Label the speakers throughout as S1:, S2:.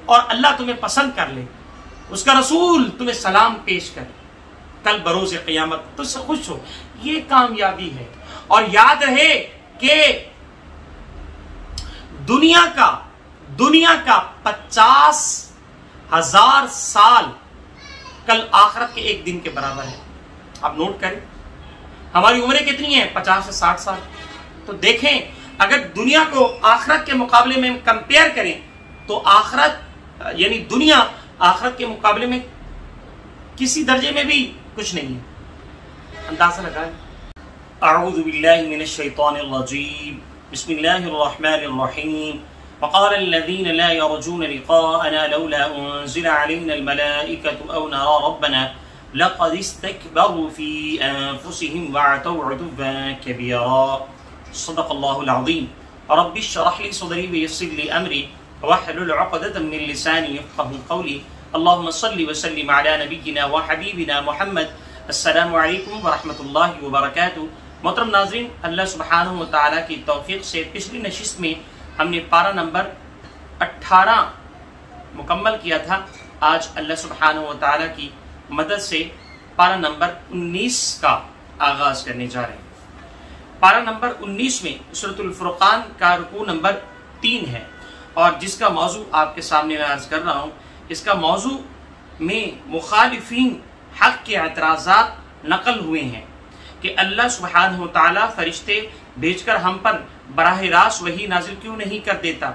S1: اور اللہ تمہیں پسند کر لے، اس کا رسول تمہیں سلام پیش کرے، کل بروز قیامت تجھ سے خوش ہو، یہ کامیابی ہے۔ اور یاد رہے کہ دنیا کا 50,000 سال کل آخرت کے ایک دن کے برابر ہے۔ آپ نوٹ کریں ہماری عمریں کتنی ہیں، 50 سے 60 سال۔ تو دیکھیں اگر دنیا کو آخرت کے مقابلے میں کمپیئر کریں تو آخرت یعنی دنیا آخرت کے مقابلے میں کسی درجے میں بھی کچھ نہیں ہے۔ اندازہ لگائیں۔ اعوذ باللہ من الشیطان الرجیم، بسم اللہ الرحمن الرحیم۔ وقال الذين لا يرجون لقاءنا لولا أنزل علينا الملائكة أو نرى ربنا لقد استكبروا في أنفسهم وعتوا عتوا كبيرا۔ صدق الله العظيم۔ رب اشرح لي صدري ويسر لي أمري واحلل عقدة من لساني يفقهوا قولي۔ اللهم صل وسلم على نبينا وحبيبنا محمد۔ السلام علیکم ورحمۃ اللہ وبرکاتہ۔ محترم ناظرین، اللہ سبحانہ و تعالیٰ کی توفیق سے پچھلی نشست میں ہم نے پارہ نمبر 18 مکمل کیا تھا۔ آج اللہ سبحانہ و تعالیٰ کی مدد سے پارہ نمبر 19 کا آغاز کرنے جا رہے ہیں۔ پارہ نمبر 19 میں سورۃ الفرقان کا رکوع نمبر 3 ہے، اور جس کا موضوع آپ کے سامنے میں عرض کر رہا ہوں، اس کا موضوع میں مخالفین حق کے اعتراضات نقل ہوئے ہیں کہ اللہ سبحانہ و تعالیٰ فرشتے بھیج کر ہم پر براہ راست وحی نازل کیوں نہیں کر دیتا،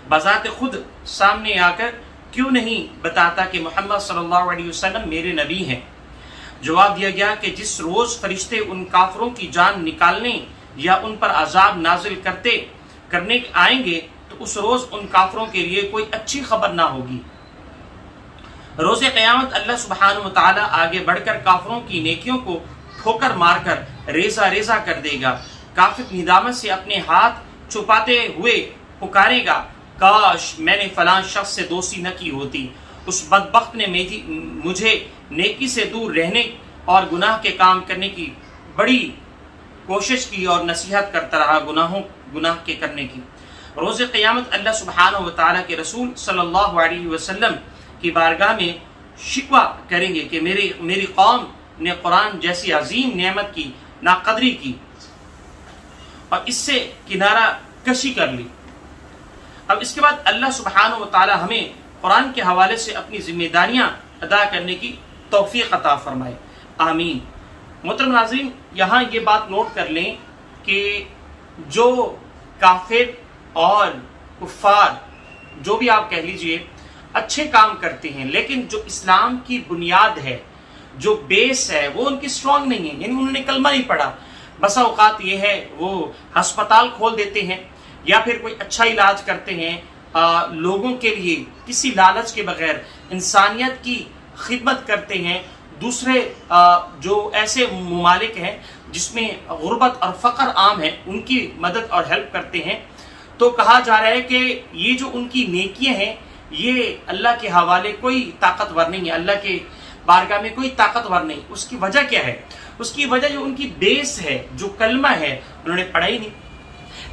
S1: بذات خود سامنے آ کر کیوں نہیں بتاتا کہ محمد صلی اللہ علیہ وسلم میرے نبی ہیں۔ جواب دیا گیا کہ جس روز فرشتے ان کافروں کی جان نکالنے یا ان پر عذاب نازل کرنے آئیں گے تو اس روز ان کافروں کے لیے کوئی اچھی خبر نہ ہوگی۔ روز قیامت اللہ سبحانہ و تعالیٰ آگے بڑھ کر کافروں کی نیکیوں کو ٹھوکر مار کر ریزہ ریزہ کر دے گا۔ کافر ندامت سے اپنے ہاتھ چھپاتے ہوئے پکارے گا، کاش میں نے فلاں شخص سے دوستی نہ کی ہوتی، اس بدبخت نے مجھے نیکی سے دور رہنے اور گناہ کے کام کرنے کی بڑی کوشش کی اور نصیحت کرتا رہا گناہ کے کرنے کی۔ روز قیامت اللہ سبحانہ و تعالیٰ کے رسول صلی اللہ علیہ وسلم کی بارگاہ میں شکوہ کریں گے کہ میری قوم نے قرآن جیسی عظیم نعمت کی ناقدری کی اور اس سے کنارہ کشی کر لی۔ اب اس کے بعد اللہ سبحانہ و تعالی ہمیں قرآن کے حوالے سے اپنی ذمہ داریاں ادا کرنے کی توفیق عطا فرمائے، آمین۔ محترم ناظرین، یہاں یہ بات نوٹ کر لیں کہ جو کافر اور کفار جو بھی آپ کہہ لیجئے اچھے کام کرتے ہیں، لیکن جو اسلام کی بنیاد ہے، جو بیس ہے، وہ ان کی سٹرونگ نہیں ہے، یعنی انہوں نے کلمہ نہیں پڑھا۔ بسا اوقات یہ ہے وہ ہسپتال کھول دیتے ہیں یا پھر کوئی اچھا علاج کرتے ہیں لوگوں کے لیے کسی لالچ کے بغیر، انسانیت کی خدمت کرتے ہیں۔ دوسرے جو ایسے ممالک ہیں جس میں غربت اور فقر عام ہے، ان کی مدد اور ہیلپ کرتے ہیں، تو کہا جا رہا ہے کہ یہ جو ان کی نیکیاں ہیں یہ اللہ کے حوالے کوئی طاقتور نہیں ہے، اللہ کے بارگاہ میں کوئی طاقتور نہیں۔ اس کی وجہ کیا ہے؟ اس کی وجہ جو ان کی بیس ہے، جو کلمہ ہے، انہوں نے پڑھا ہی نہیں۔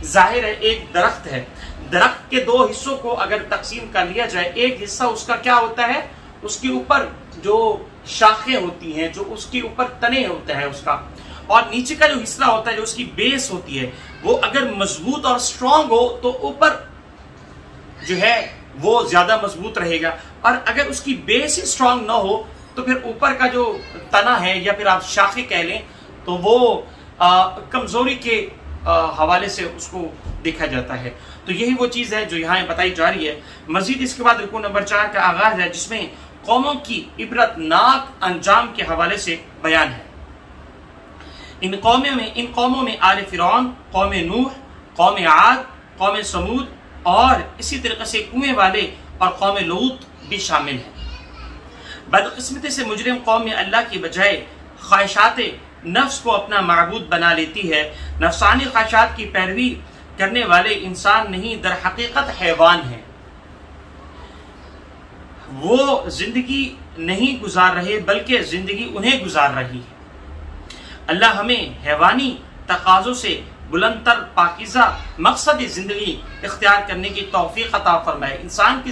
S1: ظاہر ہے ایک درخت ہے، درخت کے دو حصوں کو اگر تقسیم کر لیا جائے، ایک حصہ اس کا کیا ہوتا ہے، اس کے اوپر جو شاخیں ہوتی ہیں، جو اس کے اوپر تنے ہوتا ہے اس کا، اور نیچے کا جو حصہ ہوتا ہے، جو اس کی بیس ہوتی ہے، وہ اگر مضبوط اور سٹرونگ ہو تو اوپر جو ہے وہ زیادہ مضبوط رہے گا، اور اگر اس کی بیس ہی سٹرونگ نہ ہو تو پھر اوپر کا جو تنا ہے یا پھر آپ شاخیں کہہ لیں تو وہ کمزوری کے حوالے سے اس کو دیکھا جاتا ہے۔ تو یہی وہ چیز ہے جو یہاں بتائی جا رہی ہے۔ مزید اس کے بعد رکوع نمبر 4 کا آغاز ہے، جس میں قوموں کی عبرت ناک انجام کے حوالے سے بیان ہے۔ ان قوموں میں آل فرعون، قوم نوح، قوم عاد، قوم سمود اور اسی طریقے سے کنویں والے اور قوم لوط بھی شامل ہیں۔ بدقسمتی سے مجرم قوم میں اللہ کی بجائے خواہشات نفس کو اپنا معبود بنا لیتی ہے۔ نفسانی خواہشات کی پیروی کرنے والے انسان نہیں، در حقیقت حیوان ہیں۔ وہ زندگی نہیں گزار رہے بلکہ زندگی انہیں گزار رہی ہے۔ اللہ ہمیں حیوانی تقاضوں سے بلند تر پاکیزہ مقصد زندگی اختیار کرنے کی توفیق عطا فرمائے۔ انسان کی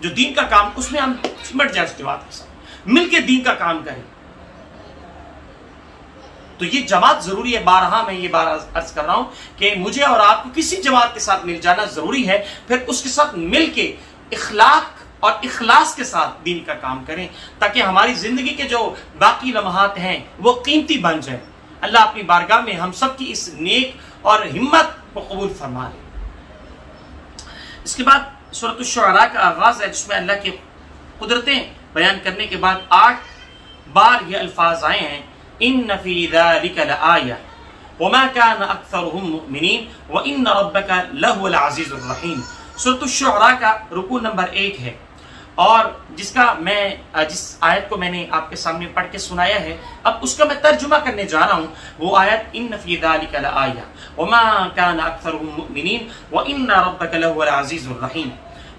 S1: جو دین کا کام اس میں ہم سمٹ جائیں اس جماعت کے ساتھ، مل کے دین کا کام کریں. تو یہ جماعت ضروری ہے. بارہا میں یہ بات عرض کر رہا ہوں کہ مجھے اور آپ کو کسی جماعت کے ساتھ مل جانا ضروری ہے، پھر اس کے ساتھ مل کے اخلاق اور اخلاص کے ساتھ دین کا کام کریں، تاکہ ہماری زندگی کے جو باقی لمحات ہیں وہ قیمتی بن جائیں. اللہ اپنی بارگاہ میں ہم سب کی اس نیک اور ہمت کو قبول فرما لے. اس کے بعد سورۃ الشعراء کا آغاز ہے، جس میں اللہ کی قدرتیں بیان کرنے کے بعد 8 بار یہ الفاظ آئے ہیں، ان فی ذلک لآیہ وما کان اکثرهم مؤمنین وان ربک لہو العزیز الرحیم. سورۃ الشعراء کا رکوع نمبر 1 ہے، اور جس آیت کو میں نے آپ کے سامنے پڑھ کے سنایا ہے، اب اس کا میں ترجمہ کرنے جا رہا ہوں. وہ آیت ان فی ذلک لآیہ وما کان اکثرهم مؤمنین وان ربک لہو العزیز الرحیم.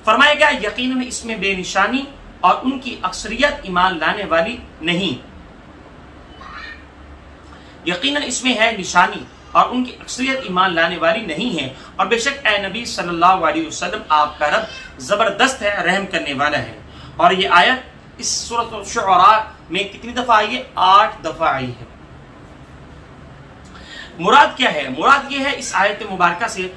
S1: فرمایا گیا یقیناً اس میں بے نشانی اور ان کی اکثریت ایمان لانے والی نہیں. یقیناً اس میں ہے نشانی اور ان کی اکثریت ایمان لانے والی نہیں ہے، اور بے شک اے نبی صلی اللہ علیہ وسلم آپ کا رب زبردست ہے، رحم کرنے والا ہے. اور یہ آیت اس سورۃ الشعراء میں کتنی دفعہ آئی ہے؟ 8 دفعہ آئی ہے. مراد کیا ہے؟ مراد یہ ہے اس آیت مبارکہ سے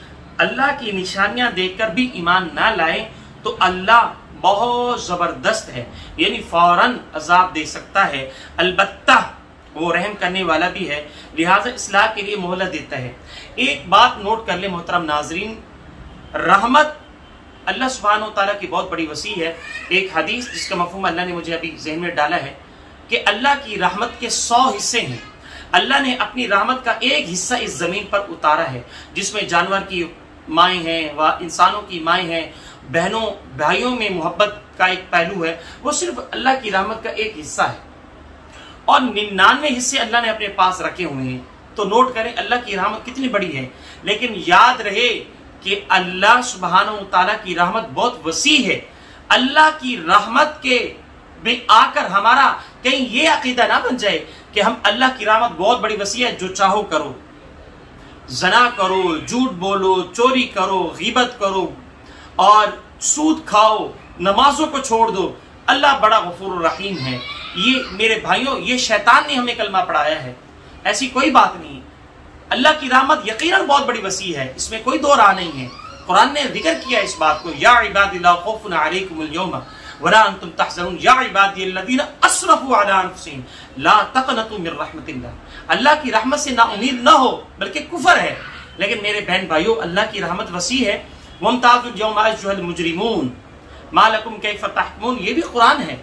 S1: اللہ کی نشانیاں دیکھ کر بھی ایمان نہ لائے تو اللہ بہت زبردست ہے، یعنی فوراً عذاب دے سکتا ہے، البتہ وہ رحم کرنے والا بھی ہے، لہٰذا اصلاح کے لیے مہلت دیتا ہے. ایک بات نوٹ کر لیں محترم ناظرین، رحمت اللہ سبحانہ و تعالیٰ کی بہت بڑی وسیع ہے. ایک حدیث جس کا مفہوم اللہ نے مجھے ابھی ذہن میں ڈالا ہے کہ اللہ کی رحمت کے 100 حصے ہیں. اللہ نے اپنی رحمت کا ایک حصہ اس زمین پر اتارا ہے، جس میں جانور کی مائیں ہیں، انسانوں کی مائیں ہیں، بہنوں بھائیوں میں محبت کا ایک پہلو ہے. وہ صرف اللہ کی رحمت کا ایک حصہ ہے، اور 99 حصے اللہ نے اپنے پاس رکھے ہوئے ہیں. تو نوٹ کریں اللہ کی رحمت کتنی بڑی ہے. لیکن یاد رہے کہ اللہ سبحانہ و تعالیٰ کی رحمت بہت وسیع ہے. اللہ کی رحمت کے میں آ کر ہمارا کہیں یہ عقیدہ نہ بن جائے کہ ہم اللہ کی رحمت بہت بڑی وسیع ہے، جو چاہو کرو، زنا کرو، جھوٹ بولو، چوری کرو، غیبت کرو اور سود کھاؤ، نمازوں کو چھوڑ دو. اللہ بڑا غفور الرحیم ہے. یہ میرے بھائیوں، یہ شیطان نے ہمیں کلمہ پڑھایا ہے، ایسی کوئی بات نہیں. اللہ کی رحمت یقیناً بہت بڑی وسیع ہے، اس میں کوئی دو راہ نہیں ہے. قرآن نے ذکر کیا اس بات کو، یا عبادی لا خوف علیکم اليوم ولا انتم تحزنون یا عبادی الذین اسرفوا علی انفسهم لا تقنطوا من رحمت اللہ. اللہ کی رحمت سے نا امید نہ ہو، بلکہ کفر ہے. لیکن میرے بہن بھائیوں، اللہ کی رحمت وسیع ہے. وامتازوا اليوم ایھا المجرمون ما لکم کیف تحکمون، یہ بھی قرآن ہے.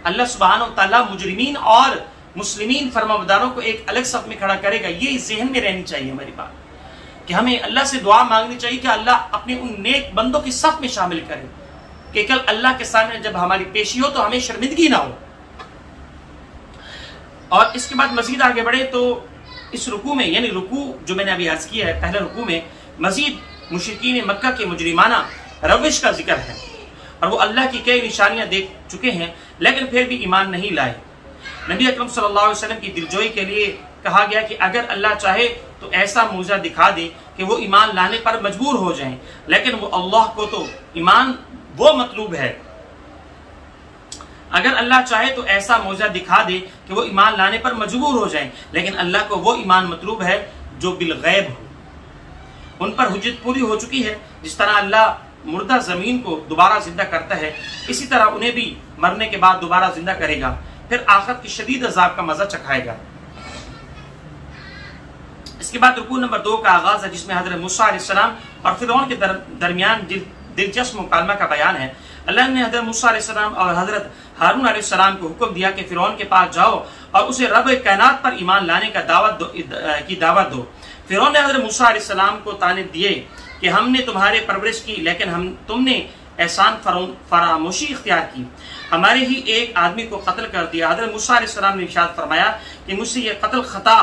S1: اللہ سبحانہ و تعالیٰ مجرمین اور مسلمین فرمانبرداروں کو ایک الگ صف میں کھڑا کرے گا. یہ ذہن میں رہنی چاہیے ہماری بات، کہ ہمیں اللہ سے دعا مانگنی چاہیے کہ اللہ اپنے ان نیک بندوں کی صف میں شامل کرے، کہ کل اللہ کے سامنے جب ہماری پیشی ہو تو ہمیں شرمندگی نہ ہو. اور اس کے بعد مزید آگے بڑھے تو اس رکوع میں، یعنی رکوع جو میں نے ابھی عرض کیا ہے پہلے رکوع میں، مزید مشرکین مکہ کے مجرمانہ روش کا ذکر ہے، اور وہ اللہ کی کئی نشانیاں دیکھ چکے ہیں لیکن پھر بھی ایمان نہیں لائے. نبی اکرم صلی اللہ علیہ وسلم کی دلجوئی کے لیے کہا گیا کہ اگر اللہ چاہے تو ایسا معجزہ دکھا دے کہ وہ ایمان لانے پر مجبور ہو جائیں، لیکن وہ اللہ کو تو ایمان وہ مطلوب ہے. اگر اللہ چاہے تو ایسا معجزہ دکھا دے کہ وہ ایمان لانے پر مجبور ہو جائیں، لیکن اللہ کو وہ ایمان مطلوب ہے جو بالغیب ہو. ان پر حجت پوری ہو چکی ہے. جس طرح اللہ مردہ زمین کو دوبارہ زندہ کرتا ہے، اسی طرح انہیں بھی مرنے کے بعد دوبارہ زندہ کرے گا، پھر آخرت کی شدید عذاب کا مزہ چکھائے گا. اس کے بعد رکوع نمبر 2 کا آغاز ہے، جس میں حضرت موسیٰ علیہ السلام اور فرعون کے درمیان دلچسپ مکالمہ کا بیان ہے. اللہ نے حضرت موسیٰ علیہ السلام اور حضرت ہارون علیہ السلام کو حکم دیا کہ فرعون کے پاس جاؤ اور اسے رب کائنات پر ایمان لانے کا دعوت دو. فرعون نے حضرت موسیٰ علیہ السلام کو طعنے دیے کہ ہم نے تمہارے پرورش کی، لیکن تم نے احسان فراموشی اختیار کی، ہمارے ہی ایک آدمی کو قتل کر دیا. حضرت موسیٰ علیہ السلام نے ارشاد فرمایا کہ مجھ سے یہ قتل خطا،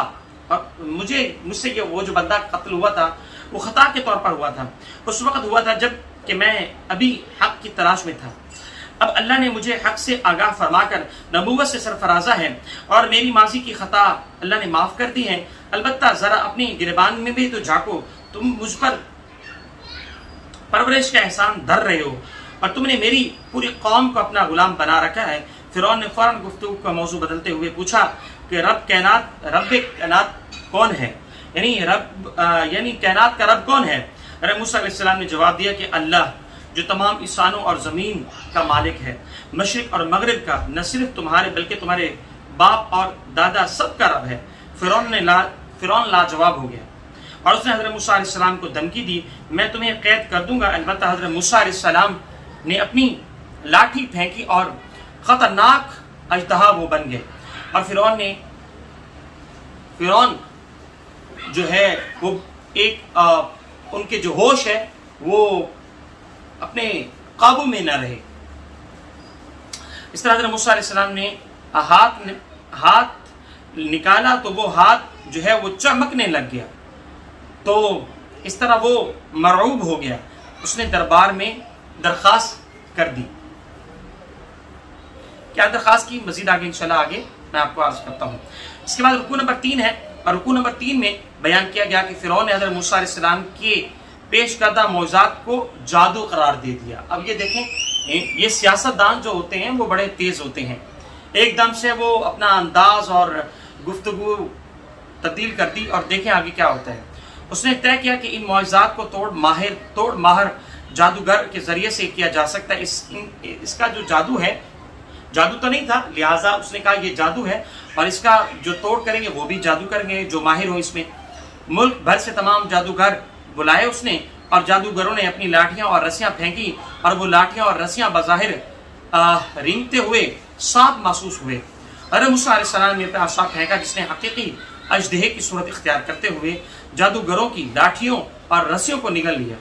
S1: مجھ سے یہ وہ جو بندہ قتل ہوا تھا وہ خطا کے طور پر ہوا تھا. اس وقت ہوا تھا جب کہ میں ابھی حق کی تلاش میں تھا. اب اللہ نے مجھے حق سے آگاہ فرما کر نبوت سے سرفرازہ ہے اور میری ماضی کی خطا اللہ نے معاف کر دی ہے. البتہ ذرا اپنی گریبان میں بھی تو جھانکو، تم مجھ پر پرورش کا احسان دھر رہے ہو اور تم نے میری پوری قوم کو اپنا غلام بنا رکھا ہے۔ فرعون نے فوراً گفتگو کا موضوع بدلتے ہوئے پوچھا کہ رب کائنات کون ہے، یعنی کائنات کا رب کون ہے؟ حضرت موسیٰ علیہ السلام نے جواب دیا کہ اللہ، جو تمام انسانوں اور زمین کا مالک ہے، مشرق اور مغرب کا، نہ صرف تمہارے بلکہ تمہارے باپ اور دادا سب کا رب ہے۔ فرعون لاجواب ہو گیا اور اس نے حضرت موسیٰ علیہ السلام کو دھمکی دی، میں تمہیں قید کر دوں گا۔ البتہ حضرت موسیٰ علیہ السلام نے اپنی لاٹھی پھینکی اور خطرناک اژدہا وہ بن گئے، اور فرعون جو ہے وہ ان کے جو ہوش ہے وہ اپنے قابو میں نہ رہے۔ اس طرح حضرت موسیٰ علیہ السلام نے ہاتھ نکالا تو وہ ہاتھ جو ہے وہ چمکنے لگ گیا، تو اس طرح وہ مرعوب ہو گیا۔ اس نے دربار میں درخواست کر دی۔ کیا درخواست کی؟ مزید آگے انشاءاللہ آگے میں آپ کو عرض کرتا ہوں۔ اس کے بعد رکوع نمبر 3 ہے، اور رکوع نمبر 3 میں بیان کیا گیا کہ فرعون نے حضرت موسیٰ علیہ السلام کے پیش کردہ معجزات کو جادو قرار دے دیا۔ اب یہ دیکھیں، یہ سیاست دان جو ہوتے ہیں وہ بڑے تیز ہوتے ہیں، ایک دم سے وہ اپنا انداز اور گفتگو تبدیل کر دی، اور دیکھیں آگے کیا ہوتا ہے۔ اس نے طے کیا کہ ان معجزات کو توڑ ماہر جادوگر کے ذریعے سے کیا جا سکتا ہے۔ اس کا جو جادو ہے، جادو تو نہیں تھا، لہٰذا اس نے کہا یہ جادو ہے، اور اس کا جو توڑ کریں گے وہ بھی جادو کریں گے جو ماہر ہو اس میں۔ ملک بھر سے تمام جادوگر بلائے اس نے، اور جادوگروں نے اپنی لاٹھیاں اور رسیاں پھینکی، اور وہ لاٹھیاں اور رسیاں بظاہر رینگتے ہوئے سانپ محسوس ہوئے۔ حضرت موسیٰ علیہ السلام نے اپنا عصا پھینکا جس نے حقیقی اژدہے کی صورت اختیار کرتے ہوئے جادوگروں کی لاٹھیوں اور رسیوں کو نگل لیا۔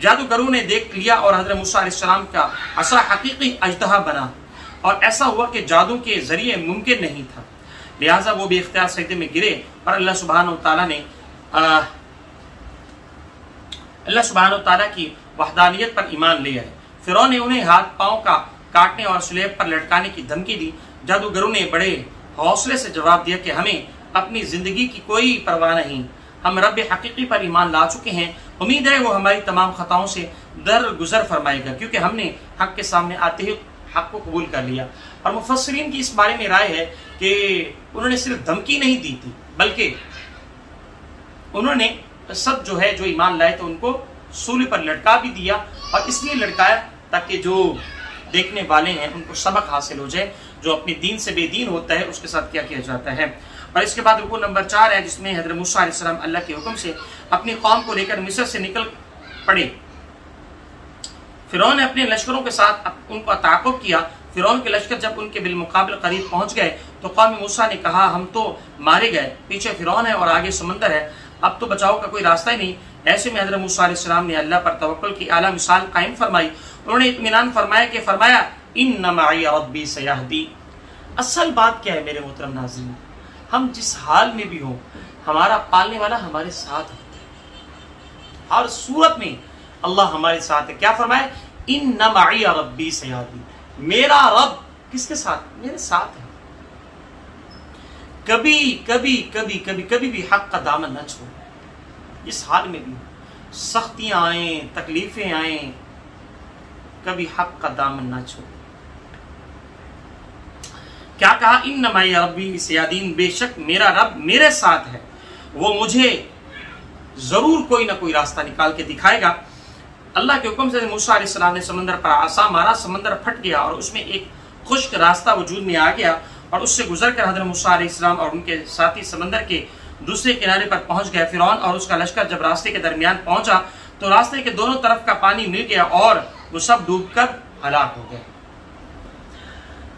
S1: جادوگروں نے دیکھ لیا اور حضرت موسیٰ علیہ السلام کا عصا حقیقی اژدہا بنا، اور ایسا ہوا کہ جادو کے ذریعے ممکن نہیں تھا، لہٰذا وہ بھی اختیار سجدے میں گرے، اور اللہ سبحانہ وتعالیٰ کی وحدانیت پر ایمان لے آئے۔ فرعون نے انہیں ہاتھ پاؤں کا کاٹنے اور سلیب پر لٹکانے کی دھمکی دی۔ جادوگروں نے بڑے حوصلے سے جواب دیا کہ ہمیں اپنی زندگی کی کوئی پرواہ نہیں، ہم رب حقیقی پر ایمان لا چکے ہیں، امید ہے وہ ہماری تمام خطاؤں سے درگزر فرمائے گا، کیونکہ ہم نے حق کے سامنے آتے ہی حق کو قبول کر لیا۔ اور مفسرین کی اس بارے میں رائے ہے کہ انہوں نے صرف دھمکی نہیں دی تھی، بلکہ انہوں نے سب جو ہے جو ایمان لائے تو ان کو سولی پر لٹکا بھی دیا، اور اس لیے لٹکایا تاکہ جو دیکھنے والے ہیں ان کو سبق حاصل ہو جائے، جو اپنے دین سے بے دین ہوتا ہے اس کے ساتھ کیا کیا جاتا ہے۔ اور اس کے بعد رکوع نمبر 4 ہے، جس میں حضرت موسیٰ علیہ السلام اللہ کے حکم سے اپنی قوم کو لے کر مصر سے نکل پڑے۔ فرعون نے اپنے لشکروں کے ساتھ ان کو تعاقب کیا۔ فرعون کے لشکر جب ان کے بالمقابل قریب پہنچ گئے تو قوم موسیٰ نے کہا ہم تو مارے گئے، پیچھے فرعون ہے اور آگے سمندر ہے، اب تو بچاؤ کا کوئی راستہ ہی نہیں۔ ایسے میں حضرت موسیٰ علیہ السلام نے اللہ پر توکل کی اعلیٰ مثال قائم فرمائی۔ انہوں نے اطمینان فرمایا ان معی ربی سیہدی۔ اصل بات کیا ہے میرے محترم ناظرین، ہم جس حال میں بھی ہوں ہمارا پالنے والا ہمارے ساتھ ہوتا ہے، ہر صورت میں اللہ ہمارے ساتھ ہے۔ کیا فرمایا؟ ان معی ربی سیہدی، میرا رب کس کے ساتھ؟ میرے ساتھ ہے۔ کبھی بھی حق کا دامن نہ چھوڑ، اس حال میں بھی سختیاں آئیں، تکلیفیں آئیں، کبھی حق کا دامن نہ چھوڑ۔ کیا کہا؟ ان معی ربی سیہدین، بے شک میرا رب میرے ساتھ ہے، وہ مجھے ضرور کوئی نہ کوئی راستہ نکال کے دکھائے گا۔ اللہ کے حکم سے موسیٰ علیہ السلام نے سمندر پر عصا مارا، سمندر پھٹ گیا اور اس میں ایک خشک راستہ وجود میں آ گیا، اور اس سے گزر کر حضرت موسیٰ علیہ السلام اور ان کے ساتھی سمندر کے دوسرے کنارے پر پہنچ گئے۔ فرعون اور اس کا لشکر جب راستے کے درمیان پہنچا تو راستے کے دونوں طرف کا پانی مل گیا اور وہ سب ڈوب کر ہلاک ہو گئے۔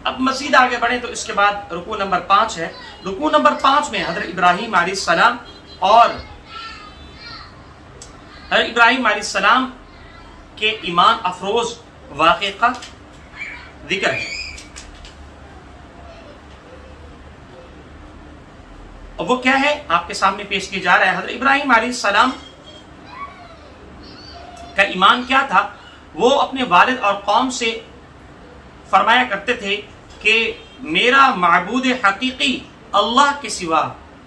S1: اب مزید آگے بڑھیں تو اس کے بعد رکوع نمبر 5 ہے۔ رکوع نمبر 5 میں حضرت ابراہیم علیہ السلام اور حضرت ابراہیم علیہ السلام کے ایمان افروز واقعے کا ذکر ہے، اور وہ کیا ہے آپ کے سامنے پیش کیا جا رہا ہے۔ حضرت ابراہیم علیہ السلام کا ایمان کیا تھا؟ وہ اپنے والد اور قوم سے فرمایا کرتے تھے کہ میرا معبود حقیقی اللہ کے سوا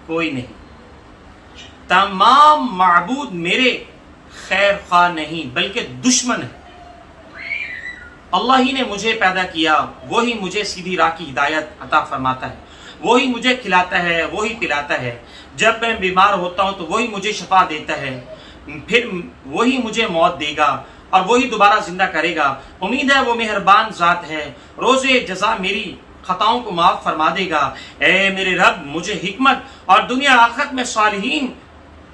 S1: کوئی نہیں، تمام معبود میرے خیر خواہ نہیں بلکہ دشمن ہیں۔ اللہ ہی نے مجھے پیدا کیا، وہی مجھے سیدھی راہ کی ہدایت عطا فرماتا ہے، وہی مجھے کھلاتا ہے، وہی پلاتا ہے، جب میں بیمار ہوتا ہوں تو وہی مجھے شفا دیتا ہے، پھر وہی مجھے موت دے گا اور وہی دوبارہ زندہ کرے گا، امید ہے وہ مہربان ذات ہے، روز جزا میری خطاؤں کو معاف فرما دے گا۔ اے میرے رب مجھے حکمت اور دنیا آخرت میں صالحین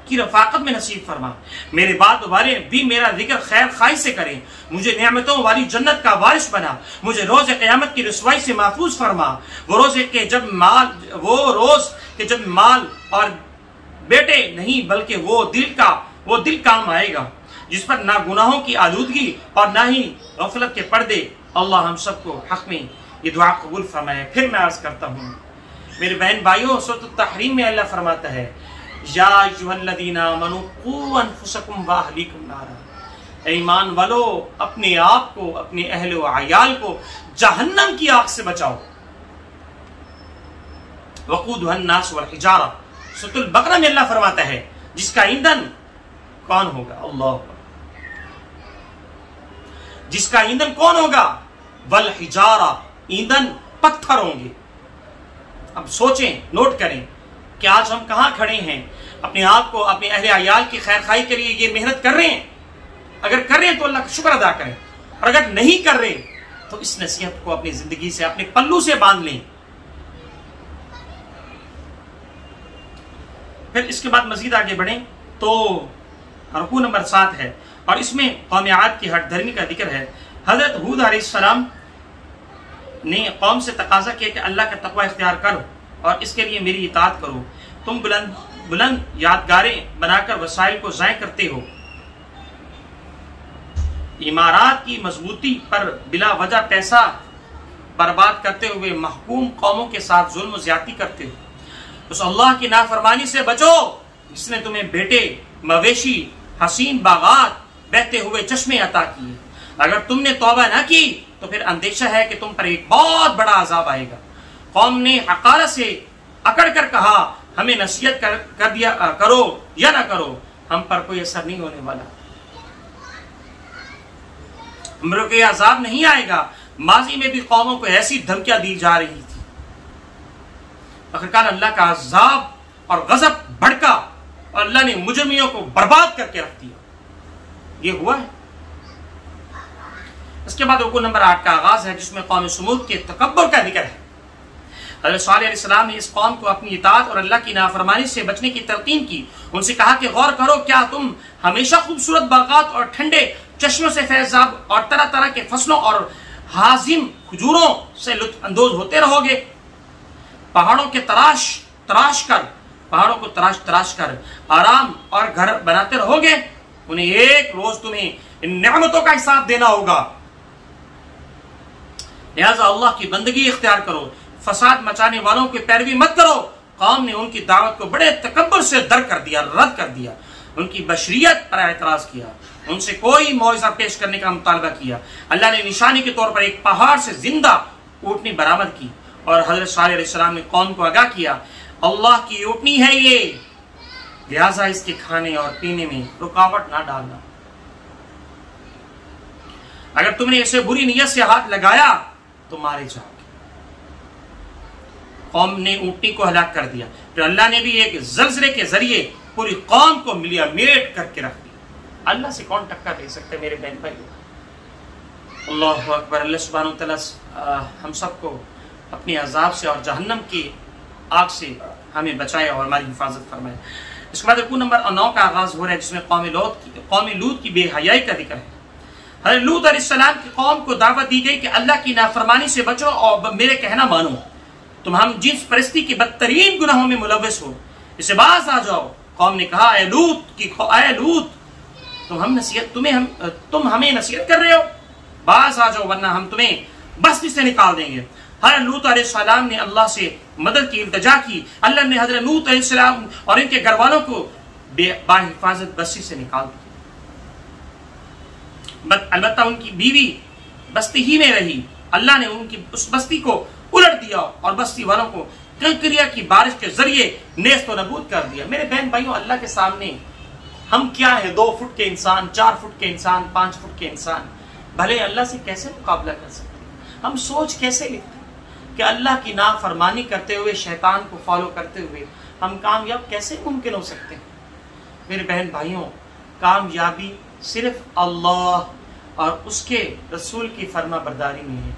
S1: کی رفاقت میں نصیب فرما، میرے بعد والے بھی میرا ذکر خیر خواہی سے کریں، مجھے نعمتوں والی جنت کا وارث بنا، مجھے روز قیامت کی رسوائی سے محفوظ فرما، وہ روز کہ جب مال اور بیٹے نہیں بلکہ وہ دل کام آئے گا جس پر نہ گناہوں کی آلودگی اور نہ ہی غفلت کے پردے۔ اللہ ہم سب کو حق میں یہ دعا قبول فرمائے۔ پھر میں عرض کرتا ہوں میرے بہن بھائیوں، سورۃ التحریم میں اللہ فرماتا ہے یا ایھا الذین آمنوا قوا انفسکم واہلیکم نارا، اے ایمان والو اپنے آپ کو، اپنے اہل و عیال کو جہنم کی آگ سے بچاؤ۔ وقودھا الناس والحجارہ، سورۃ البقرہ میں اللہ فرماتا ہے جس کا ایندھن کون ہوگا؟ اللہ، جس کا ایندھن کون ہوگا؟ والحجارہ، ایندھن پتھر ہوں گے۔ اب سوچیں، نوٹ کریں کہ آج ہم کہاں کھڑے ہیں، اپنے آپ کو، اپنے اہل عیال کی خیر خواہی کے لیے یہ محنت کر رہے ہیں؟ اگر کر رہے ہیں تو اللہ کا شکر ادا کریں، اور اگر نہیں کر رہے تو اس نصیحت کو اپنی زندگی سے، اپنے پلو سے باندھ لیں۔ پھر اس کے بعد مزید آگے بڑھیں تو رکوع نمبر 7 ہے، اور اس میں قوم عاد کی ہٹ دھرمی کا ذکر ہے۔ حضرت ہود علیہ السلام نے قوم سے تقاضا کیا کہ اللہ کا تقوی اختیار کرو اور اس کے لیے میری اطاعت کرو، تم بلند یادگاریں بنا کر وسائل کو ضائع کرتے ہو، عمارات کی مضبوطی پر بلا وجہ پیسہ برباد کرتے ہوئے محکوم قوموں کے ساتھ ظلم و زیادتی کرتے ہو، اس اللہ کی نافرمانی سے بچو جس نے تمہیں بیٹے، مویشی، حسین باغات، بہتے ہوئے چشمے عطا کیے۔ اگر تم نے توبہ نہ کی تو پھر اندیشہ ہے کہ تم پر ایک بہت بڑا عذاب آئے گا۔ قوم نے حقارت سے اکڑ کر کہا ہمیں نصیحت کر دیا کرو یا نہ کرو، ہم پر کوئی اثر نہیں ہونے والا، ہم پر کوئی عذاب نہیں آئے گا۔ ماضی میں بھی قوموں کو ایسی دھمکیاں دی جا رہی تھی، آخرکار اللہ کا عذاب اور غضب بھڑکا اور اللہ نے مجرمیوں کو برباد کر کے رکھ دیا۔ یہ ہوا ہے۔ اس کے بعد رکوع نمبر 8 کا آغاز ہے جس میں قوم سمود کے تکبر کا ذکر ہے۔ حضرت صالح علیہ السلام نے اس قوم کو اپنی اطاعت اور اللہ کی نافرمانی سے بچنے کی تلقین کی۔ ان سے کہا کہ غور کرو، کیا تم ہمیشہ خوبصورت باغات اور ٹھنڈے چشموں سے فیضاب اور طرح طرح کے فصلوں اور ہاضم کھجوروں سے لطف اندوز ہوتے رہو گے؟ پہاڑوں کو تراش کر آرام اور گھر بناتے رہو گے؟ انہیں ایک روز تمہیں ان نعمتوں کا حساب دینا ہوگا۔ لہذا اللہ کی بندگی اختیار کرو، فساد مچانے والوں کی پیروی مت کرو۔ قوم نے ان کی دعوت کو بڑے تکبر سے رد کر دیا، ان کی بشریت پر اعتراض کیا، ان سے کوئی معجزہ پیش کرنے کا مطالبہ کیا۔ اللہ نے نشانی کے طور پر ایک پہاڑ سے زندہ اونٹنی برآمد کی اور حضرت صالح علیہ السلام نے قوم کو آگاہ کیا اللہ کی اونٹنی ہے یہ، لہذا اس کے کھانے اور پینے میں رکاوٹ نہ ڈالنا۔ اگر تم نے اسے بری نیت سے ہاتھ لگایا تو مارے جاؤ گے۔ قوم نے اونٹنی کو ہلاک کر دیا، پھر اللہ نے بھی ایک زلزلے کے ذریعے پوری قوم کو ملیا میٹ کر کے رکھ دیا۔ اللہ سے کون ٹکر دے سکتے میرے بہن بھائی؟ اللہ اکبر۔ اللہ سبحانہ وتعالی ہم سب کو اپنے عذاب سے اور جہنم کی آگ سے ہمیں بچائے اور ہماری حفاظت فرمائے۔ اس کے بعد رکوع نمبر 9 کا آغاز ہو رہا ہے جس میں قوم لوط کی بے حیائی کا ذکر ہے۔ حضرت لوط علیہ السلام کی قوم کو دعوت دی گئی کہ اللہ کی نافرمانی سے بچو اور میرے کہنا مانو، تم ہم جنس پرستی کے بدترین گناہوں میں ملوث ہو، اسے باز آ جاؤ۔ قوم نے کہا اے لوط تم ہمیں نصیحت کر رہے ہو، باز آ جاؤ ورنہ ہم تمہیں بستی سے نکال دیں گے۔ حضرت لوط علیہ السلام نے اللہ سے مدد کی التجا کی، اللہ نے حضرت لوط علیہ السلام اور ان کے گھر والوں کو با حفاظت بستی سے نکال دیا۔ البتہ ان کی بیوی بستی ہی میں رہی، اللہ نے ان کی اس بستی کو الٹ دیا اور بستی والوں کو کنکریہ کی بارش کے ذریعے نیست و نبود کر دیا۔ میرے بہن بھائیوں، اللہ کے سامنے ہم کیا ہیں؟ 2 فٹ کے انسان، 4 فٹ کے انسان، 5 فٹ کے انسان۔ بھلے اللہ سے کیسے مقابلہ کر سکتے ہیں؟ ہم سوچ کیسے لیتے کہ اللہ کی نافرمانی کرتے ہوئے، شیطان کو فالو کرتے ہوئے ہم کامیاب کیسے ممکن ہو سکتے ہیں؟ میرے بہن بھائیوں، کامیابی صرف اللہ اور اس کے رسول کی فرما برداری میں ہے۔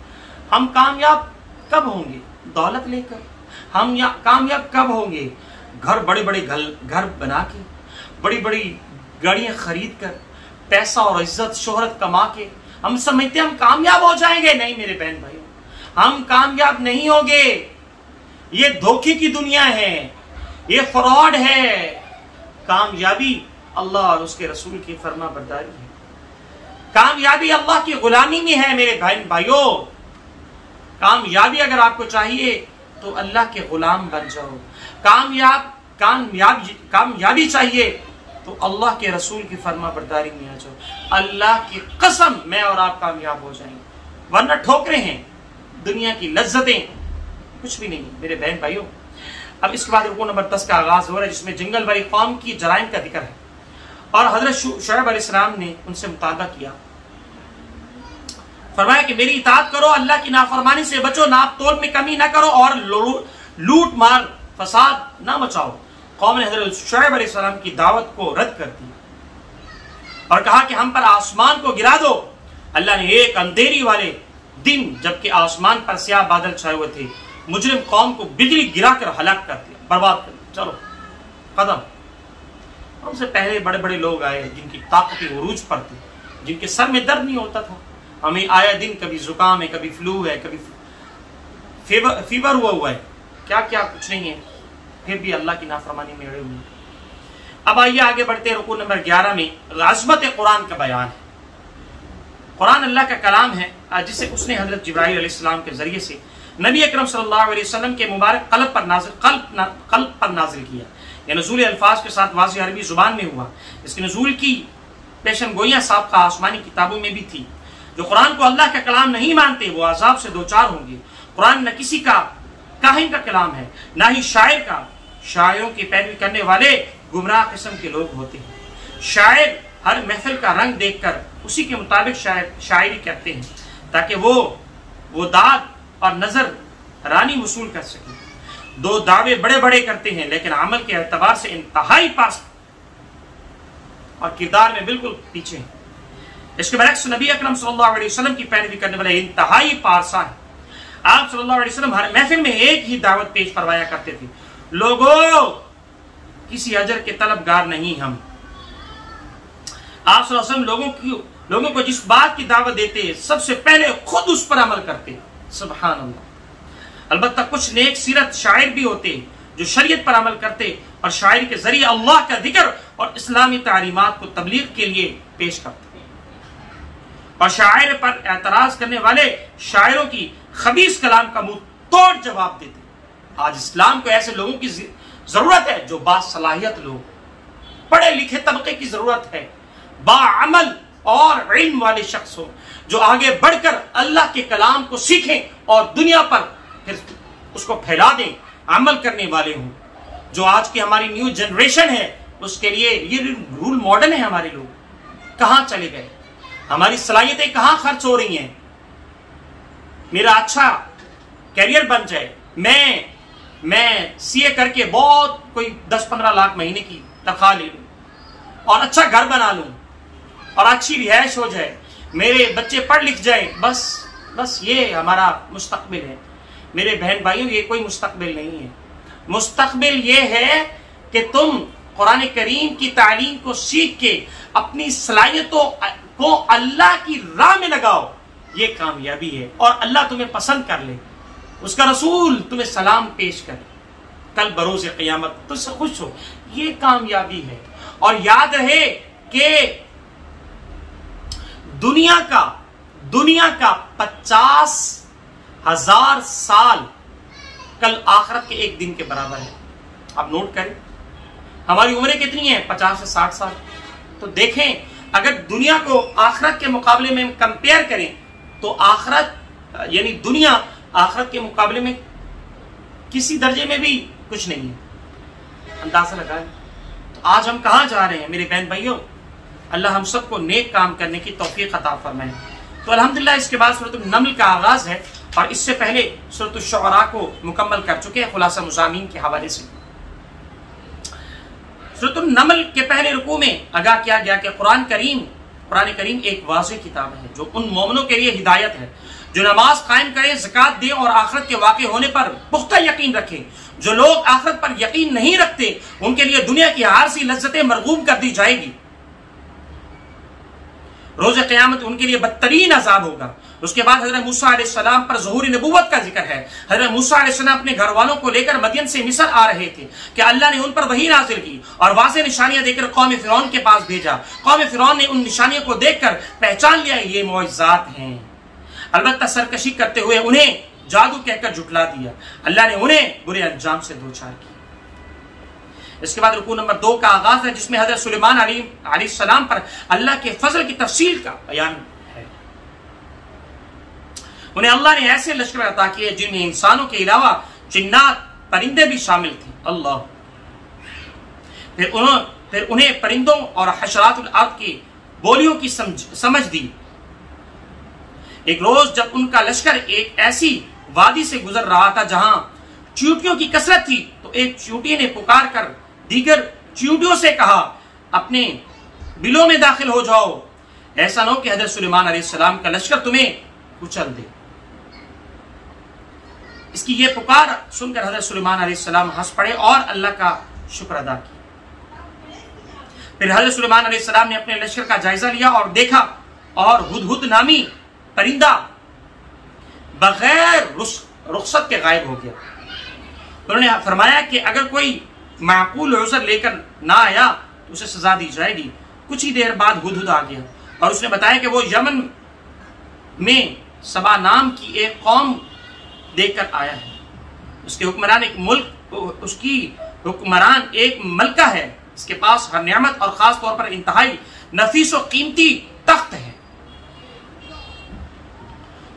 S1: ہم کامیاب کب ہوں گے؟ دولت لے کر۔ ہم کامیاب کب ہوں گے؟ بڑے بڑے گھر بنا کے، بڑی بڑی گاڑیاں خرید کر، پیسہ اور عزت شہرت کما کے ہم سمجھتے ہم کامیاب ہو جائیں گے۔ نہیں میرے بہن بھائیوں، ہم کامیاب نہیں ہوں گے۔ یہ دھوکے کی دنیا ہے، یہ فراڈ ہے۔ کامیابی اللہ اور اس کے رسول کی فرما برداری ہے۔ کامیابی اللہ کی غلامی میں ہے میرے بہن بھائیوں۔ کامیابی اگر آپ کو چاہیے تو اللہ کے غلام بن جاؤ۔ کامیابی چاہیے تو اللہ کے رسول کی فرما برداری میں آ جاؤ۔ اللہ کی قسم میں اور آپ کامیاب ہو جائیں گے، ورنہ ٹھوکریں ہیں، دنیا کی لذتیں کچھ بھی نہیں میرے بہن بھائیوں۔ اب اس کے بعد رکوع نمبر 10 کا آغاز ہو رہا ہے، جس میں جنگل والی قوم کی جرائم کا ذکر ہے، اور حضرت شعیب علیہ السلام نے ان سے مطالبہ کیا، فرمایا کہ میری اطاعت کرو، اللہ کی نافرمانی سے بچو، ناپ تول میں کمی نہ کرو، اور لوٹ مار فساد نہ مچاؤ۔ قوم نے حضرت شعیب علیہ السلام کی دعوت کو رد کر دی اور کہا کہ ہم پر آسمان کو گرا دو۔ اللہ نے ایک اندھیری والے دن جبکہ آسمان پر سیاہ بادل چھائے ہوئے تھے، مجرم قوم کو بجلی گرا کر ہلاک کر دیا، برباد کر دیا۔ چلو ختم۔ ہم سے پہلے بڑے بڑے لوگ آئے جن کی طاقت عروج پر تھی، جن کے سر میں درد نہیں ہوتا تھا۔ ہمیں آیا دن کبھی زکام ہے، کبھی فلو ہے، کبھی فیور ہوا ہے، کیا کیا کچھ نہیں ہے، پھر بھی اللہ کی نافرمانی میں اڑے ہوئے ہیں۔ اب آئیے آگے بڑھتے، رکوع نمبر 11 میں عظمت قرآن کا بیان ہے۔ قرآن اللہ کا کلام ہے جسے اس نے حضرت جبرائیل علیہ السلام کے ذریعے سے نبی اکرم صلی اللہ علیہ وسلم کے مبارک قلب پر نازل کیا۔ یہ نزول الفاظ کے ساتھ واضح عربی زبان میں ہوا۔ اس کے نزول کی پیشن گوئیاں سابقہ آسمانی کتابوں میں بھی تھی۔ جو قرآن کو اللہ کا کلام نہیں مانتے وہ عذاب سے دوچار ہوں گے۔ قرآن نہ کسی کا کاہن کا کلام ہے، نہ ہی شاعر کا۔ شاعروں کی پیروی کرنے والے گمراہ قسم کے لوگ ہوتے ہیں۔ شاعر ہر محفل کا رنگ دیکھ کر اسی کے مطابق شاعری کرتے ہیں تاکہ وہ داد اور نظر رانی وصول کر سکیں۔ دو دعوے بڑے بڑے کرتے ہیں لیکن عمل کے اعتبار سے انتہائی پاس اور کردار میں بالکل پیچھے ہیں۔ اس کے برعکس نبی اکرم صلی اللہ علیہ وسلم کی پیروی کرنے والے انتہائی پارسا ہیں۔ آپ صلی اللہ علیہ وسلم ہر محفل میں ایک ہی دعوت پیش فرمایا کرتے تھے، لوگوں کسی اجر کے طلبگار نہیں ہم۔ آپ صلی اللہ علیہ وسلم لوگوں کو جس بات کی دعوت دیتے سب سے پہلے خود اس پر عمل کرتے۔ سبحان اللہ۔ البتہ کچھ نیک سیرت شاعر بھی ہوتے جو شریعت پر عمل کرتے اور شاعری کے ذریعے اللہ کا ذکر اور اسلامی تعلیمات کو تبلیغ کے لیے پیش کرتے، اور شاعر پر اعتراض کرنے والے شاعروں کی خبیث کلام کا منہ توڑ جواب دیتے۔ آج اسلام کو ایسے لوگوں کی ضرورت ہے جو باصلاحیت لوگ، پڑھے لکھے طبقے کی ضرورت ہے، باعمل اور علم والے شخص ہو جو آگے بڑھ کر اللہ کے کلام کو سیکھیں اور دنیا پر پھر اس کو پھیلا دیں، عمل کرنے والے ہوں۔ جو آج کی ہماری نیو جنریشن ہے اس کے لیے یہ رول ماڈل ہے۔ ہمارے لوگ کہاں چلے گئے؟ ہماری صلاحیتیں کہاں خرچ ہو رہی ہیں؟ میرا اچھا کیریئر بن جائے، میں سی اے کر کے بہت کوئی 10-15 لاکھ مہینے کی تنخواہ لے لوں اور اچھا گھر بنا لوں اور اچھی رہائش ہو جائے، میرے بچے پڑھ لکھ جائیں، بس یہ ہمارا مستقبل ہے۔ میرے بہن بھائیوں، یہ کوئی مستقبل نہیں ہے۔ مستقبل یہ ہے کہ تم قرآن کریم کی تعلیم کو سیکھ کے اپنی صلاحیتوں کو اللہ کی راہ میں لگاؤ، یہ کامیابی ہے، اور اللہ تمہیں پسند کر لے، اس کا رسول تمہیں سلام پیش کرے، کل بروز قیامت تجھ سے خوش ہو، یہ کامیابی ہے۔ اور یاد رہے کہ دنیا کا 50,000 سال کل آخرت کے ایک دن کے برابر ہے۔ آپ نوٹ کریں ہماری عمریں کتنی ہیں؟ 50 سے 60 سال۔ تو دیکھیں اگر دنیا کو آخرت کے مقابلے میں کمپیئر کریں تو آخرت یعنی دنیا آخرت کے مقابلے میں کسی درجے میں بھی کچھ نہیں ہے۔ اندازہ لگائیں تو آج ہم کہاں جا رہے ہیں میرے بہن بھائیوں؟ اللہ ہم سب کو نیک کام کرنے کی توفیق عطا فرمائے۔ تو الحمدللہ اس کے بعد سورۃ النمل کا آغاز ہے، اور اس سے پہلے سورۃ الشعراء کو مکمل کر چکے ہیں خلاصہ مضامین کے حوالے سے۔ سورۃ النمل کے پہلے رکوع میں آگاہ کیا گیا کہ قرآن کریم ایک واضح کتاب ہے جو ان مومنوں کے لیے ہدایت ہے جو نماز قائم کریں، زکوٰۃ دیں اور آخرت کے واقع ہونے پر پختہ یقین رکھیں۔ جو لوگ آخرت پر یقین نہیں رکھتے ان کے لیے دنیا کی ہر سی لذتیں مرغوب کر دی جائے گی، روز قیامت ان کے لیے بدترین عذاب ہوگا۔ اس کے بعد حضرت موسیٰ علیہ السلام پر ظہور نبوت کا ذکر ہے۔ حضرت موسیٰ علیہ السلام اپنے گھر والوں کو لے کر مدین سے مصر آ رہے تھے کہ اللہ نے ان پر وحی نازل کی اور واضح نشانیاں دے کر قوم فرعون کے پاس بھیجا۔ قوم فرعون نے ان نشانیوں کو دیکھ کر پہچان لیا یہ معجزات ہیں، البتہ سرکشی کرتے ہوئے انہیں جادو کہہ کر جھٹلا دیا۔ اللہ نے انہیں برے انجام سے دوچار کیا۔ اس کے بعد رکوع نمبر 2 کا آغاز ہے جس میں حضرت سلیمان علیہ السلام پر اللہ کے فضل کی تفصیل کا بیان ہے۔ انہیں اللہ نے ایسے لشکر عطا کیے جن میں انسانوں کے علاوہ جنات پرندے بھی شامل تھے۔ اللہ پھر انہیں پرندوں اور حشرات الارض کی بولیوں کی سمجھ دی۔ ایک روز جب ان کا لشکر ایک ایسی وادی سے گزر رہا تھا جہاں چیونٹیوں کی کثرت تھی تو ایک چیونٹی نے پکار کر دیگر چیونٹیوں سے کہا اپنے بلوں میں داخل ہو جاؤ، ایسا نہ ہو کہ حضرت سلیمان علیہ السلام کا لشکر تمہیں کچل دے۔ اس کی یہ پکار سن کر حضرت سلیمان علیہ السلام ہنس پڑے اور اللہ کا شکر ادا کیا۔ پھر حضرت سلیمان علیہ السلام نے اپنے لشکر کا جائزہ لیا اور دیکھا اور ہدہد نامی پرندہ بغیر رخصت کے غائب ہو گیا۔ انہوں نے فرمایا کہ اگر کوئی معقول عذر لے کر نہ آیا تو اسے سزا دی جائے گی۔ کچھ ہی دیر بعد ہدہد آ گیا اور اس نے بتایا کہ وہ یمن میں سبا نام کی ایک قوم دیکھ کر آیا ہے۔ اس کی حکمران ایک ملکہ ہے، اس کے پاس ہر نعمت اور خاص طور پر انتہائی نفیس و قیمتی تخت ہے۔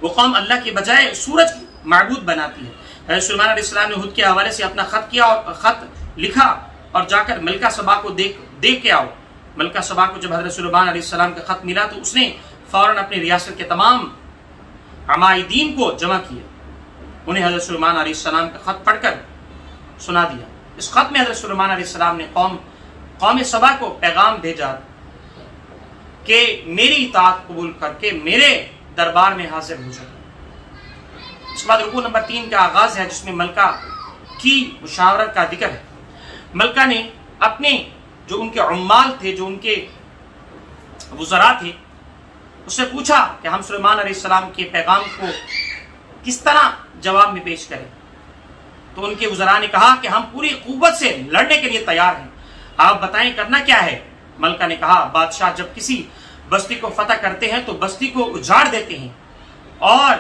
S1: وہ قوم اللہ کے بجائے سورج کی معبود بناتی ہے۔ حضرت سلیمان علیہ السلام نے ہدہد کے حوالے سے اپنا خط کیا اور خط لکھا اور جا کر ملکہ سبا کو دیکھ کے آؤ۔ ملکہ سبا کو جب حضرت سلیمان علیہ السلام کا خط ملا تو اس نے فوراً اپنی ریاست کے تمام عمائدین کو جمع کیا، انہیں حضرت سلیمان علیہ السلام کا خط پڑھ کر سنا دیا۔ اس خط میں حضرت سلیمان علیہ السلام نے قوم سبا کو پیغام بھیجا کہ میری اطاعت قبول کر کے میرے دربار میں حاضر ہو جائے۔ اس کے بعد رکوع نمبر 3 کا آغاز ہے جس میں ملکہ کی مشاورت کا ذکر ہے۔ ملکہ نے اپنے جو ان کے عمال تھے، جو ان کے وزراء تھے، اس سے پوچھا کہ ہم سلیمان علیہ السلام کے پیغام کو کس طرح جواب میں پیش کریں۔ تو ان کے وزراء نے کہا کہ ہم پوری قوت سے لڑنے کے لیے تیار ہیں، آپ بتائیں کرنا کیا ہے۔ ملکہ نے کہا بادشاہ جب کسی بستی کو فتح کرتے ہیں تو بستی کو اجاڑ دیتے ہیں اور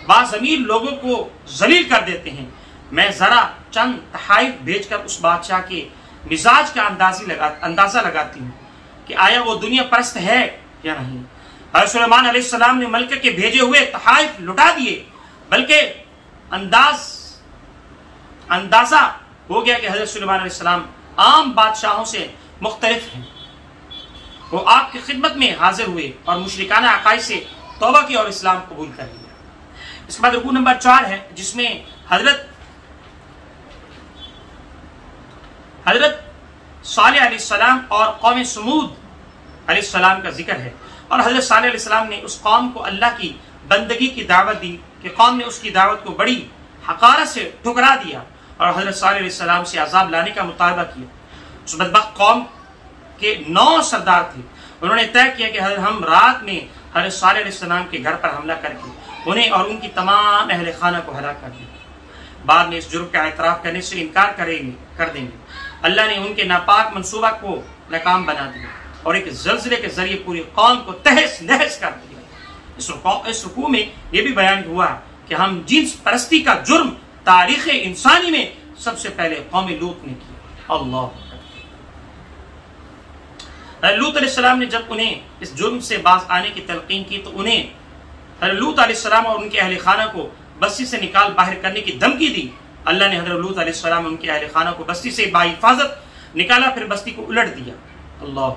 S1: باضمیر لوگوں کو ذلیل کر دیتے ہیں۔ میں ذرا چند تحائف بھیج کر اس بادشاہ کے مزاج کا اندازہ لگاتی ہوں کہ آیا وہ دنیا پرست ہے یا نہیں۔ حضرت سلیمان علیہ السلام نے ملکہ کے بھیجے ہوئے تحائف لٹا دیے، بلکہ اندازہ ہو گیا کہ حضرت سلیمان علیہ السلام عام بادشاہوں سے مختلف ہیں۔ وہ آپ کی خدمت میں حاضر ہوئے اور مشرکانہ عقائد سے توبہ کی اور اسلام قبول کر لیا۔ اس کے بعد رکوع نمبر 4 ہے جس میں حضرت صالح علیہ السلام اور قوم سمود علیہ السلام کا ذکر ہے، اور حضرت صالح علیہ السلام نے اس قوم کو اللہ کی بندگی کی دعوت دی کہ قوم نے اس کی دعوت کو بڑی حقارت سے ٹھکرا دیا اور حضرت صالح علیہ السلام سے عذاب لانے کا مطالبہ کیا۔ اس بدبخت قوم کے 9 سردار تھے، انہوں نے طے کیا کہ ہم رات میں حضرت صالح علیہ السلام کے گھر پر حملہ کر کے انہیں اور ان کی تمام اہل خانہ کو ہلاک کر دیں۔ بعد میں اس جرم کا اعتراف کرنے سے انکار کر دیں گے۔ اللہ نے ان کے ناپاک منصوبہ کو ناکام بنا دیا اور ایک زلزلے کے ذریعے پوری قوم کو تہس نہس کر دیا۔ اس رکوع میں یہ بھی بیان ہوا کہ ہم جنس پرستی کا جرم تاریخ انسانی میں سب سے پہلے قوم لوط نے کیا۔ اللہ لوط علیہ السلام نے جب انہیں اس جرم سے باز آنے کی تلقین کی تو انہیں حضرت لوط علیہ السلام اور ان کے اہل خانہ کو بستی سے نکال باہر کرنے کی دھمکی دی۔ اللہ نے حضرت لوط علیہ السلام ان کے اہل خانہ کو بستی سے بحفاظت نکالا، پھر بستی کو الٹ دیا۔ اللہ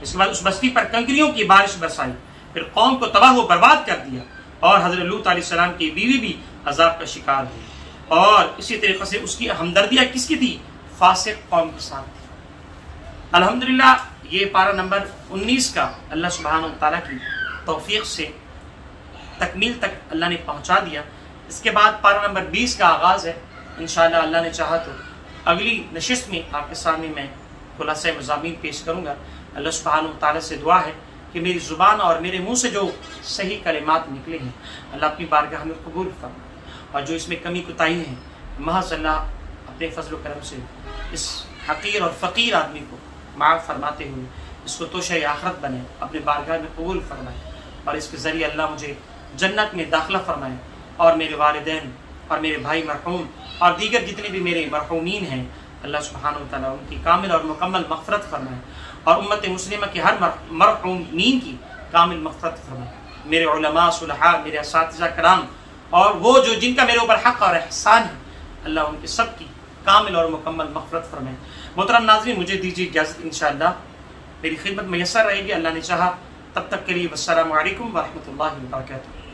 S1: اس کے بعد اس بستی پر کنکریوں کی بارش برسائی، پھر قوم کو تباہ و برباد کر دیا، اور حضرت لوط علیہ السلام کی بیوی بھی عذاب کا شکار ہوئی، اور اسی طریقے سے اس کی ہمدردیاں کس کی تھی؟ فاسق قوم کے ساتھ تھی۔ الحمدللہ یہ پارہ نمبر 19 کا اللہ سبحانہ وتعالیٰ کی توفیق سے تکمیل تک اللہ نے پہنچا دیا۔ اس کے بعد پارہ نمبر 20 کا آغاز ہے، انشاءاللہ اللہ نے چاہا تو اگلی نشست میں آپ کے سامنے میں خلاصہ مضامین پیش کروں گا۔ اللہ سبحانہ وتعالیٰ سے دعا ہے کہ میری زبان اور میرے منہ سے جو صحیح کلمات نکلے ہیں اللہ اپنی بارگاہ میں قبول فرمائے، اور جو اس میں کمی کوتاہی ہیں محض اللہ اپنے فضل و کرم سے اس حقیر اور فقیر آدمی کو معاف فرماتے ہوئے اس کو توشہ آخرت بنے، اپنے بارگاہ میں قبول فرمائے، اور اس کے ذریعے اللہ مجھے جنت میں داخلہ فرمائے، اور میرے والدین اور میرے بھائی مرحوم اور دیگر جتنے بھی میرے مرحومین ہیں اللہ سبحانہ وتعالیٰ ان کی کامل اور مکمل مغفرت فرمائے، اور امت مسلمہ کے ہر مرحومین کی کامل مغفرت فرمائے، میرے علماء صلحاء، میرے اساتذہ کرام، اور وہ جو جن کا میرے اوپر حق اور احسان ہے اللہ ان کے سب کی کامل اور مکمل مغفرت فرمائے۔ محترم ناظرین، مجھے دیجیے اجازت، انشاءاللہ میری خدمت میسر رہے گی اللہ نے چاہا، تب تک کے لیے والسلام علیکم ورحمۃ اللہ وبرکاتہ۔